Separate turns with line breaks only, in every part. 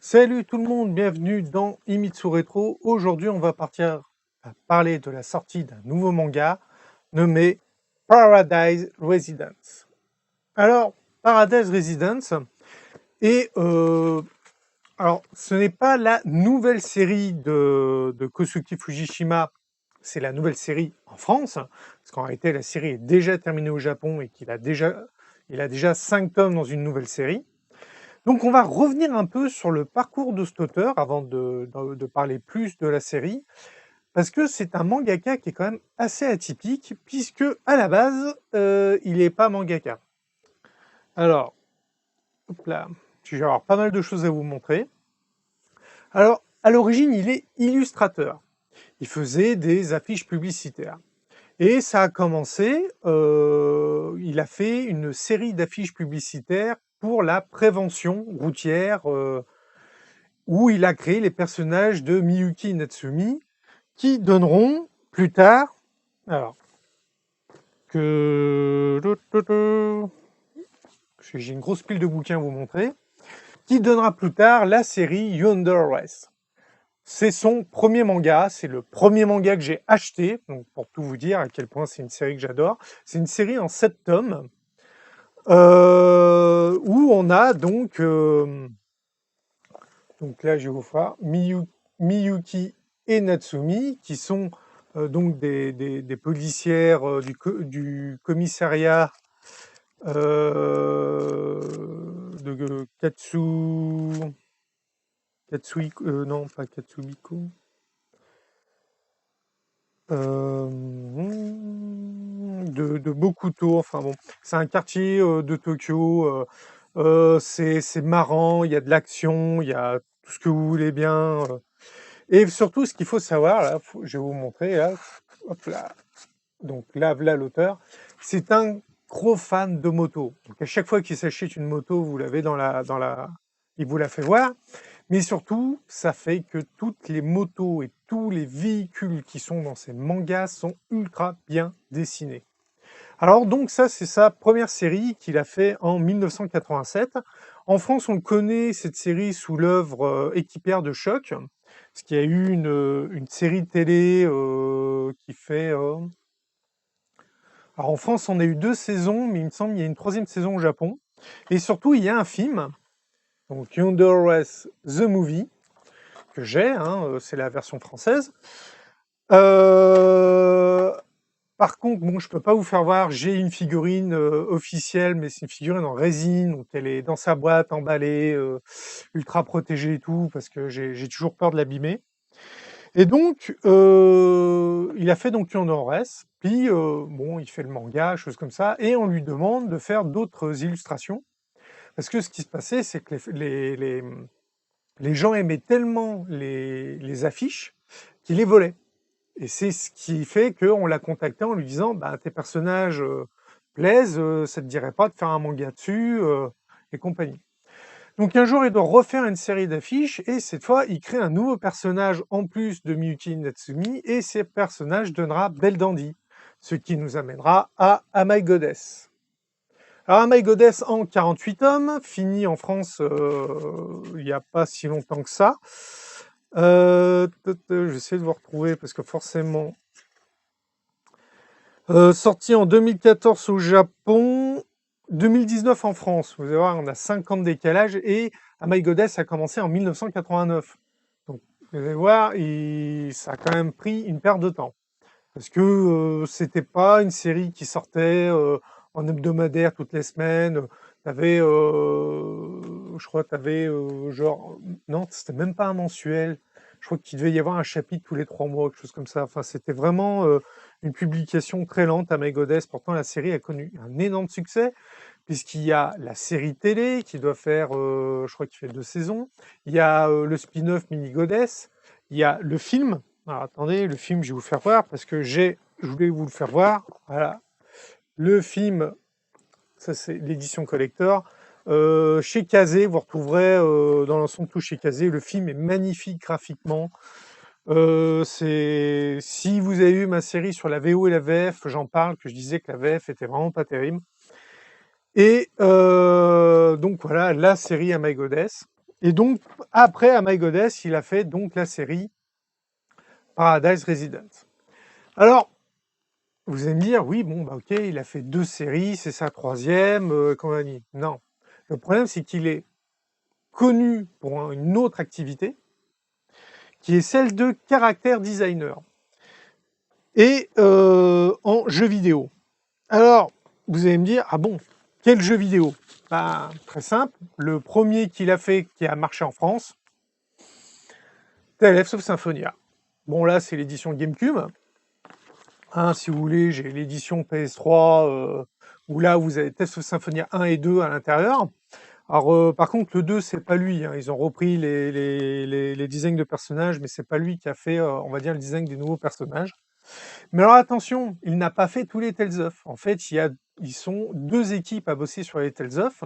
Salut tout le monde, bienvenue dans Himitsu Retro. Aujourd'hui, on va parler de la sortie d'un nouveau manga nommé Paradise Residence. Alors, Paradise Residence, et alors, ce n'est pas la nouvelle série de Kosuke Fujishima, c'est la nouvelle série en France, parce qu'en réalité, la série est déjà terminée au Japon et il a déjà 5 tomes dans une nouvelle série. Donc on va revenir un peu sur le parcours de cet auteur avant de parler plus de la série, parce que c'est un mangaka qui est quand même assez atypique, puisque à la base, il n'est pas mangaka. Alors, hop là, je vais avoir pas mal de choses à vous montrer. Alors, à l'origine, il est illustrateur. Il faisait des affiches publicitaires. Et ça a commencé, il a fait une série d'affiches publicitaires pour la prévention routière, où il a créé les personnages de Miyuki et Natsumi, qui donneront plus tard, alors que j'ai une grosse pile de bouquins à vous montrer, qui donnera plus tard la série Yonder West. C'est son premier manga, c'est le premier manga que j'ai acheté, donc pour tout vous dire à quel point c'est une série que j'adore. C'est une série en 7 tomes, où on a donc là je vais vous faire Miyuki et Natsumi, qui sont donc des policières du commissariat de non pas Katsubiko, de Bokuto, enfin bon, c'est un quartier de Tokyo, c'est marrant, il y a de l'action, il y a tout ce que vous voulez bien. Et surtout, ce qu'il faut savoir, là, je vais vous montrer, là, hop là, donc là, voilà l'auteur, c'est un gros fan de moto. Donc à chaque fois qu'il s'achète une moto, vous l'avez il vous la fait voir. Mais surtout, ça fait que toutes les motos et tous les véhicules qui sont dans ces mangas sont ultra bien dessinés. Alors donc ça, c'est sa première série qu'il a fait en 1987. En France, on connaît cette série sous l'œuvre Équipière de choc, parce qu'il y a eu une série télé qui fait... alors en France, on a eu 2 saisons, mais il me semble qu'il y a une 3e saison au Japon. Et surtout, il y a un film, donc Yonder West The Movie, que j'ai, hein, c'est la version française. Euh, Par contre, bon, je peux pas vous faire voir, j'ai une figurine officielle, mais c'est une figurine en résine, donc elle est dans sa boîte, emballée, ultra protégée et tout, parce que j'ai toujours peur de l'abîmer. Et donc, il a fait donc Yonder West, puis bon, il fait le manga, choses comme ça, et on lui demande de faire d'autres illustrations, parce que ce qui se passait, c'est que les gens aimaient tellement les affiches qu'ils les volaient. Et c'est ce qui fait qu'on l'a contacté en lui disant bah, tes personnages plaisent, ça te dirait pas de faire un manga dessus et compagnie. Donc un jour, il doit refaire une série d'affiches et cette fois, il crée un nouveau personnage en plus de Miyuki Natsumi et ce personnage donnera Belle Dandy, ce qui nous amènera à Oh My Goddess. Alors, Oh My Goddess en 48 tomes, fini en France il n'y a pas si longtemps que ça. J'essaie de vous retrouver parce que forcément. Sorti en 2014 au Japon, 2019 en France. Vous allez voir, on a 5 ans de décalage et Oh My Goddess a commencé en 1989. Donc, vous allez voir, ça a quand même pris une paire de temps. Parce que c'était pas une série qui sortait en hebdomadaire toutes les semaines. T'avais, je crois, t'avais genre, non, c'était même pas un mensuel. Je crois qu'il devait y avoir un chapitre tous les 3 mois, quelque chose comme ça. Enfin, c'était vraiment une publication très lente à My Goddess. Pourtant, la série a connu un énorme succès, puisqu'il y a la série télé qui doit faire, je crois qu'il fait 2 saisons. Il y a le spin-off Mini Goddess. Il y a le film. Alors, attendez, le film, je vais vous faire voir, parce que je voulais vous le faire voir. Voilà. Le film, ça c'est l'édition collector. Chez Kazé, vous retrouverez dans l'ensemble tout chez Kazé. Le film est magnifique graphiquement. Si vous avez vu ma série sur la VO et la VF, j'en parle, que je disais que la VF était vraiment pas terrible. Et donc voilà, la série Oh My Goddess. Et donc, après A My Goddess, il a fait donc la série Paradise Residence. Alors, vous allez me dire, oui, bon, bah ok, il a fait 2 séries, c'est sa 3e, compagnie. Non. Le problème, c'est qu'il est connu pour une autre activité, qui est celle de character designer. Et en jeu vidéo. Alors, vous allez me dire, ah bon, quel jeu vidéo? Ben, très simple, le premier qu'il a fait, qui a marché en France, Tales of Symphonia. Bon, là, c'est l'édition GameCube. Hein, si vous voulez, j'ai l'édition PS3, où là, vous avez Tales of Symphonia 1 et 2 à l'intérieur. Alors, par contre, le 2, c'est pas lui. Hein. Ils ont repris les designs de personnages, mais c'est pas lui qui a fait, on va dire, le design des nouveaux personnages. Mais alors attention, il n'a pas fait tous les Tales of. En fait, ils sont 2 équipes à bosser sur les Tales of.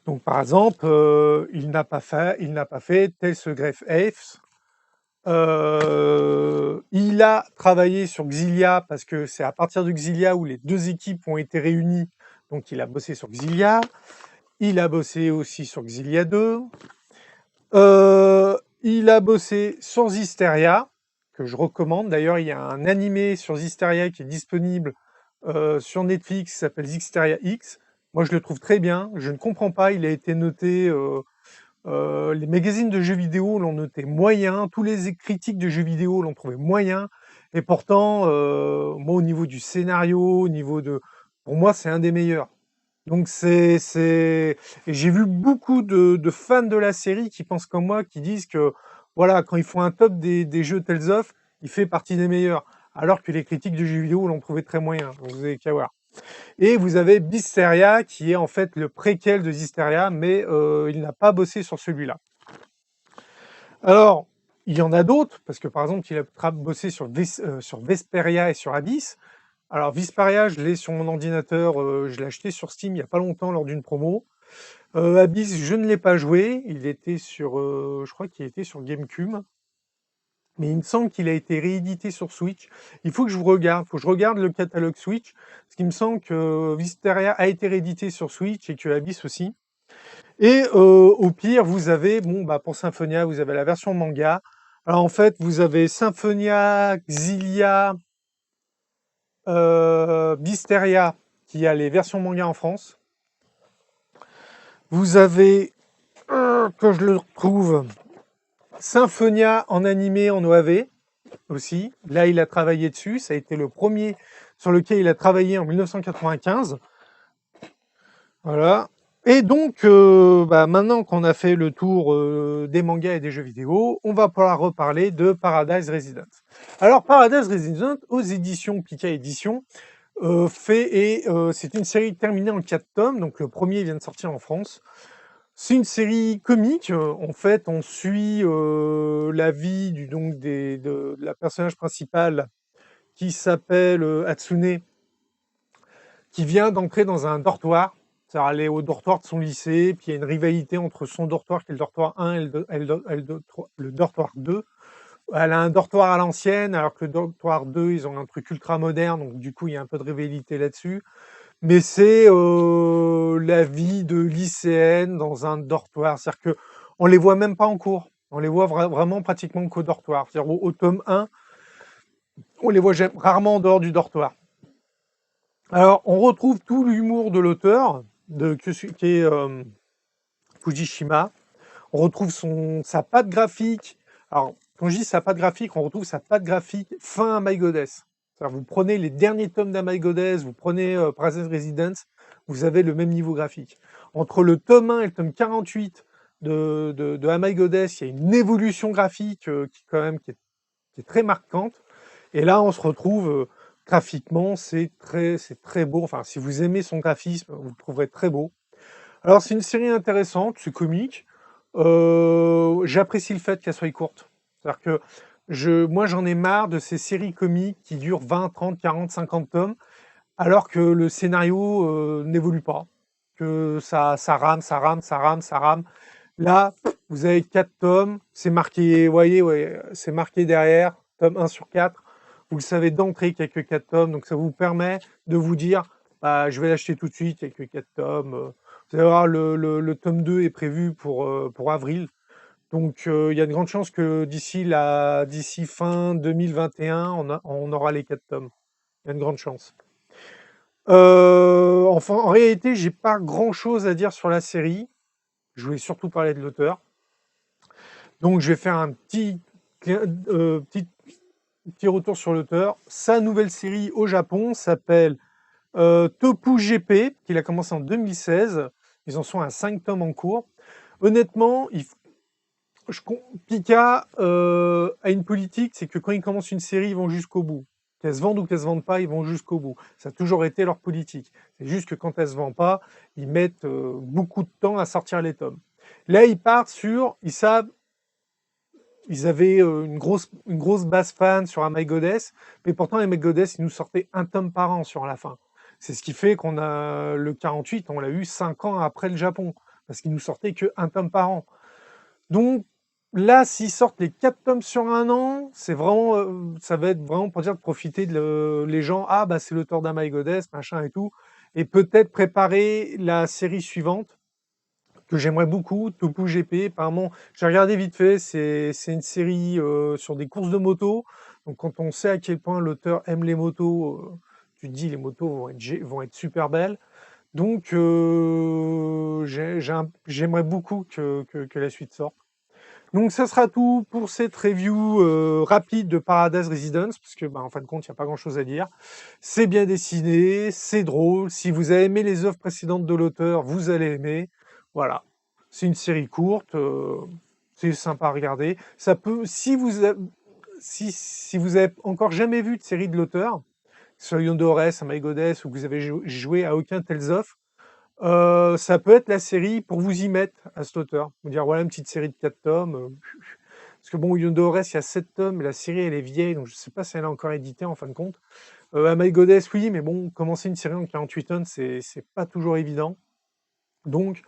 Donc, par exemple, il n'a pas fait Tales of Grave Apes. Il a travaillé sur Xillia parce que c'est à partir de Xillia où les 2 équipes ont été réunies. Donc, il a bossé sur Xillia. Il a bossé aussi sur Xillia 2. Il a bossé sur Zhysteria, que je recommande. D'ailleurs, il y a un animé sur Zhysteria qui est disponible sur Netflix, qui s'appelle Zhysteria X. Moi, je le trouve très bien. Je ne comprends pas, il a été noté... les magazines de jeux vidéo l'ont noté moyen, tous les critiques de jeux vidéo l'ont trouvé moyen, et pourtant, moi, au niveau du scénario, au niveau de... Pour moi, c'est un des meilleurs. Donc et j'ai vu beaucoup de fans de la série qui pensent comme moi, qui disent que voilà, quand ils font un top des jeux Tales of, il fait partie des meilleurs, alors que les critiques de jeux vidéo l'ont trouvé très moyen. Donc vous avez qu'à voir. Et vous avez Bysteria, qui est en fait le préquel de Zhysteria, mais il n'a pas bossé sur celui-là. Alors, il y en a d'autres, parce que par exemple, il a bossé sur Vesperia et sur Abyss. Alors, Vesperia, je l'ai sur mon ordinateur, je l'ai acheté sur Steam il n'y a pas longtemps lors d'une promo. Abyss, je ne l'ai pas joué, il était sur, je crois qu'il était sur GameCube, mais il me semble qu'il a été réédité sur Switch. Il faut que je regarde, faut que je regarde le catalogue Switch, parce qu'il me semble que Vesperia a été réédité sur Switch et que Abyss aussi. Et au pire, vous avez, bon, bah, pour Symphonia, vous avez la version manga. Alors en fait, vous avez Symphonia, Xillia, Bysteria, qui a les versions manga en France. Vous avez, que je le retrouve, Symphonia en animé en OAV aussi. Là, il a travaillé dessus. Ça a été le premier sur lequel il a travaillé en 1995. Voilà. Et donc, bah, maintenant qu'on a fait le tour des mangas et des jeux vidéo, on va pouvoir reparler de Paradise Residence. Alors, Paradise Residence, aux éditions Pika Éditions, c'est une série terminée en 4 tomes, donc le premier vient de sortir en France. C'est une série comique, en fait, on suit la vie de la personnage principale qui s'appelle Hatsune, qui vient d'entrer dans un dortoir. C'est-à-dire, elle est au dortoir de son lycée, puis il y a une rivalité entre son dortoir, qui est le dortoir 1, et le dortoir 2. Elle a un dortoir à l'ancienne, alors que le dortoir 2, ils ont un truc ultra moderne, donc du coup, il y a un peu de rivalité là-dessus. Mais c'est la vie de lycéenne dans un dortoir. C'est-à-dire qu'on les voit même pas en cours. On les voit vraiment pratiquement qu'au dortoir. C'est-à-dire au tome 1, on les voit rarement en dehors du dortoir. Alors, on retrouve tout l'humour de l'auteur, qui est Fujishima. On retrouve sa patte graphique. Alors, quand je dis sa patte graphique, on retrouve sa patte graphique fin à My Goddess. Vous prenez les derniers tomes d'A My Goddess, vous prenez Paradise Residence, vous avez le même niveau graphique. Entre le tome 1 et le tome 48 de A My Goddess, il y a une évolution graphique qui est très marquante. Et là, on se retrouve graphiquement, c'est très beau. Enfin, si vous aimez son graphisme, vous le trouverez très beau. Alors, c'est une série intéressante, c'est comique. J'apprécie le fait qu'elle soit courte. C'est-à-dire que moi, j'en ai marre de ces séries comiques qui durent 20, 30, 40, 50 tomes, alors que le scénario n'évolue pas. Que ça rame, ça rame, ça rame, ça rame. Là, vous avez 4 tomes, c'est marqué, vous voyez, ouais, c'est marqué derrière, tome 1 sur 4. Vous le savez d'entrée qu'il n'y a que 4 tomes, donc ça vous permet de vous dire, bah, je vais l'acheter tout de suite, il n'y a que 4 tomes. Vous allez voir, le tome 2 est prévu pour avril. Donc, il y a de grandes chances que d'ici fin 2021, on aura les 4 tomes. Il y a de grandes chances. Enfin, en réalité, j'ai pas grand-chose à dire sur la série. Je voulais surtout parler de l'auteur. Donc, je vais faire un petit retour sur l'auteur. Sa nouvelle série au Japon s'appelle Topu GP, qu'il a commencé en 2016. Ils en sont à 5 tomes en cours. Honnêtement, Pika a une politique, c'est que quand ils commencent une série, ils vont jusqu'au bout. Qu'elles se vendent ou qu'elles se vendent pas, ils vont jusqu'au bout. Ça a toujours été leur politique. C'est juste que quand elles se vendent pas, ils mettent beaucoup de temps à sortir les tomes. Là, ils partent sur, ils savent, ils avaient une grosse base fan sur My Goddess, mais pourtant My Goddess, ils nous sortaient un tome par an sur la fin. C'est ce qui fait qu'on a le 48, on l'a eu 5 ans après le Japon, parce qu'ils nous sortaient que un tome par an. Donc là, s'ils sortent les 4 tomes sur un an, c'est vraiment, ça va être vraiment pour dire de profiter les gens. Ah bah c'est l'auteur d'un My Goddess, machin et tout, et peut-être préparer la série suivante que j'aimerais beaucoup, Topu GP. Apparemment, j'ai regardé vite fait, c'est une série sur des courses de moto. Donc quand on sait à quel point l'auteur aime les motos, tu te dis les motos vont être super belles. Donc j'aimerais beaucoup que la suite sorte. Donc ça sera tout pour cette review rapide de Paradise Residence, parce que en fin de compte, il n'y a pas grand-chose à dire. C'est bien dessiné, c'est drôle. Si vous avez aimé les œuvres précédentes de l'auteur, vous allez aimer. Voilà. C'est une série courte, c'est sympa à regarder. Ça peut, si vous avez encore jamais vu de série de l'auteur, sur Yondores, My Goddess, ou que vous avez joué à aucun Tales of, ça peut être la série pour vous y mettre à cet auteur. Vous dire, voilà une petite série de 4 tomes. Parce que bon, Yondores, il y a 7 tomes, mais la série, elle est vieille, donc je sais pas si elle est encore éditée en fin de compte. My Goddess, oui, mais bon, commencer une série en 48 tomes, c'est pas toujours évident. Donc,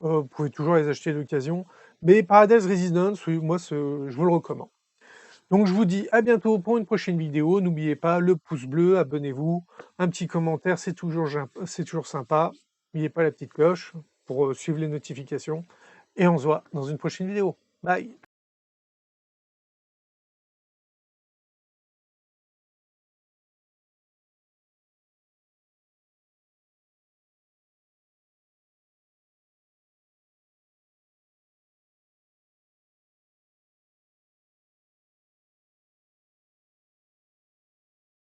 vous pouvez toujours les acheter d'occasion. Mais Paradise Residence, oui, moi, je vous le recommande. Donc, je vous dis à bientôt pour une prochaine vidéo. N'oubliez pas le pouce bleu, abonnez-vous, un petit commentaire, c'est toujours sympa. N'oubliez pas la petite cloche pour suivre les notifications. Et on se voit dans une prochaine vidéo. Bye!